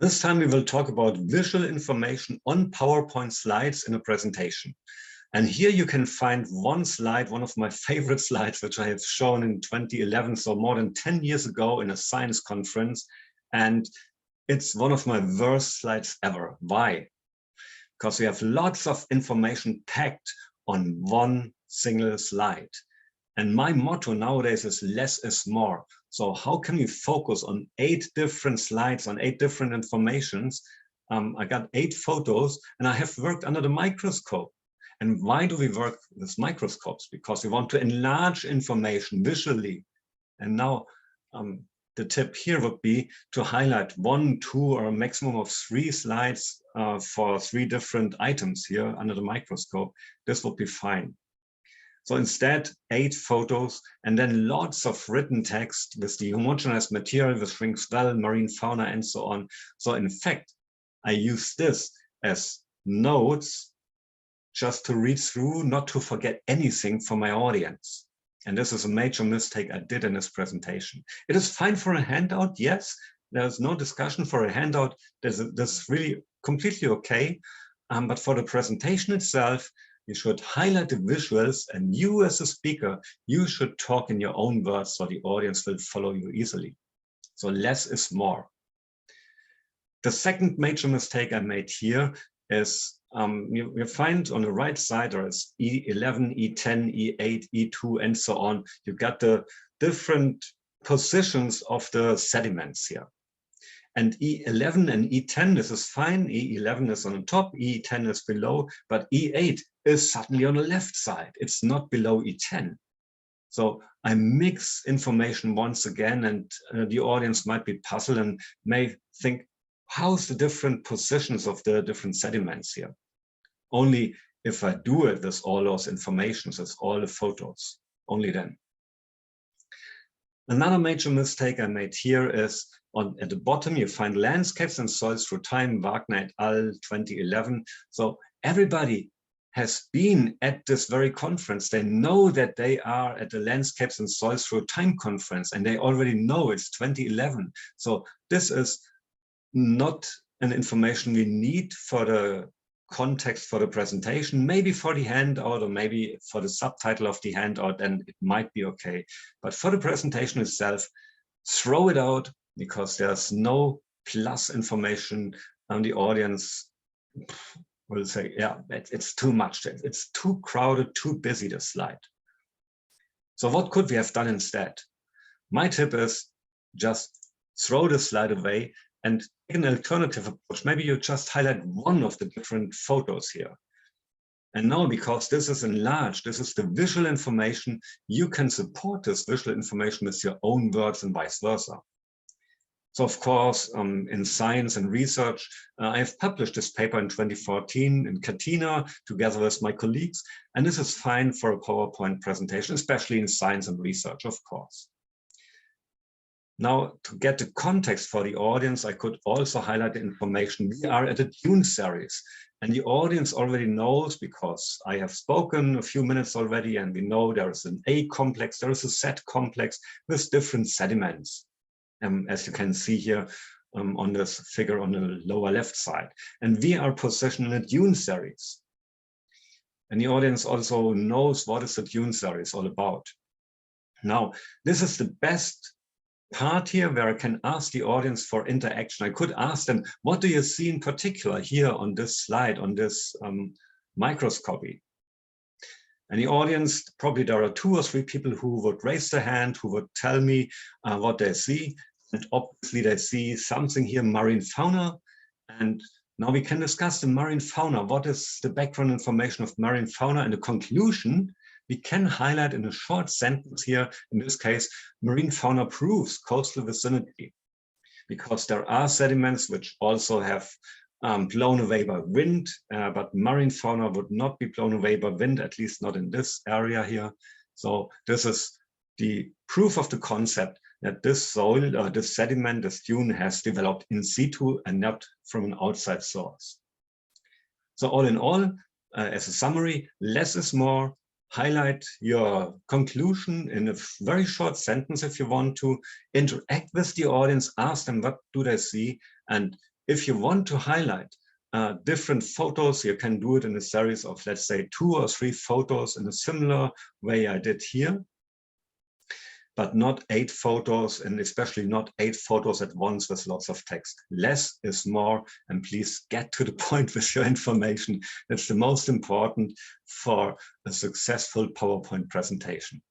This time we will talk about visual information on PowerPoint slides in a presentation. And here you can find one slide, one of my favorite slides, which I have shown in 2011, so more than 10 years ago in a science conference. And it's one of my worst slides ever. Why? Because we have lots of information packed on one single slide. And my motto nowadays is less is more. So how can we focus on 8 different slides, on 8 different informations? I got 8 photos and I have worked under the microscope. And why do we work with microscopes? Because we want to enlarge information visually. And now the tip here would be to highlight 1, 2, or a maximum of 3 slides for 3 different items here under the microscope. This would be fine. So instead, 8 photos and then lots of written text with the homogenized material, with shrinks well, marine fauna, and so on. So in fact, I use this as notes just to read through, not to forget anything for my audience. And this is a major mistake I did in this presentation. It is fine for a handout, yes. There's no discussion for a handout. That's really completely okay. But for the presentation itself, you should highlight the visuals, and you as a speaker, you should talk in your own words so the audience will follow you easily. So less is more. The second major mistake I made here is you find on the right side there is E11, E10, E8, E2, and so on. You got the different positions of the sediments here. And E11 and E10, this is fine. E11 is on the top, E10 is below, but E8 is suddenly on the left side. It's not below E10. So I mix information once again, and the audience might be puzzled and may think, how's the different positions of the different sediments here? Only if I do it with all those informations, with all the photos, only then. Another major mistake I made here is at the bottom, you find landscapes and soils through time, Wagner et al. 2011. So everybody has been at this very conference. They know that they are at the Landscapes and Soils Through Time conference, and they already know it's 2011. So this is not an information we need for the context for the presentation, maybe for the handout or maybe for the subtitle of the handout, then it might be okay. But for the presentation itself, throw it out, because there's no plus information, and the audience will say, yeah, it's too much. It's too crowded, too busy, this slide. So what could we have done instead? My tip is just throw the slide away and take an alternative approach. Maybe you just highlight one of the different photos here. And now, because this is enlarged, this is the visual information, you can support this visual information with your own words and vice versa. So of course, in science and research, I have published this paper in 2014 in Catena together with my colleagues, and this is fine for a PowerPoint presentation, especially in science and research, of course. Now, to get the context for the audience, I could also highlight the information. We are at a Dune series, and the audience already knows, because I have spoken a few minutes already, and we know there is an A complex, there is a Z complex with different sediments. As you can see here on this figure on the lower left side. And we are positioned in a Dune series. And the audience also knows what is the Dune series all about. Now, this is the best part here where I can ask the audience for interaction. I could ask them, what do you see in particular here on this slide, on this microscopy? And the audience, probably there are 2 or 3 people who would raise their hand, who would tell me what they see. And obviously they see something here, marine fauna. And now we can discuss the marine fauna. What is the background information of marine fauna? And the conclusion we can highlight in a short sentence here. In this case, marine fauna proves coastal vicinity, because there are sediments which also have blown away by wind, but marine fauna would not be blown away by wind, at least not in this area here. So this is the proof of the concept that this soil or this sediment, this dune, has developed in situ and not from an outside source. So all in all, as a summary, less is more. Highlight your conclusion in a very short sentence if you want to. Interact with the audience, ask them what do they see, and if you want to highlight different photos, you can do it in a series of, let's say, 2 or 3 photos in a similar way I did here, but not 8 photos, and especially not 8 photos at once with lots of text. Less is more, and please get to the point with your information. That's the most important for a successful PowerPoint presentation.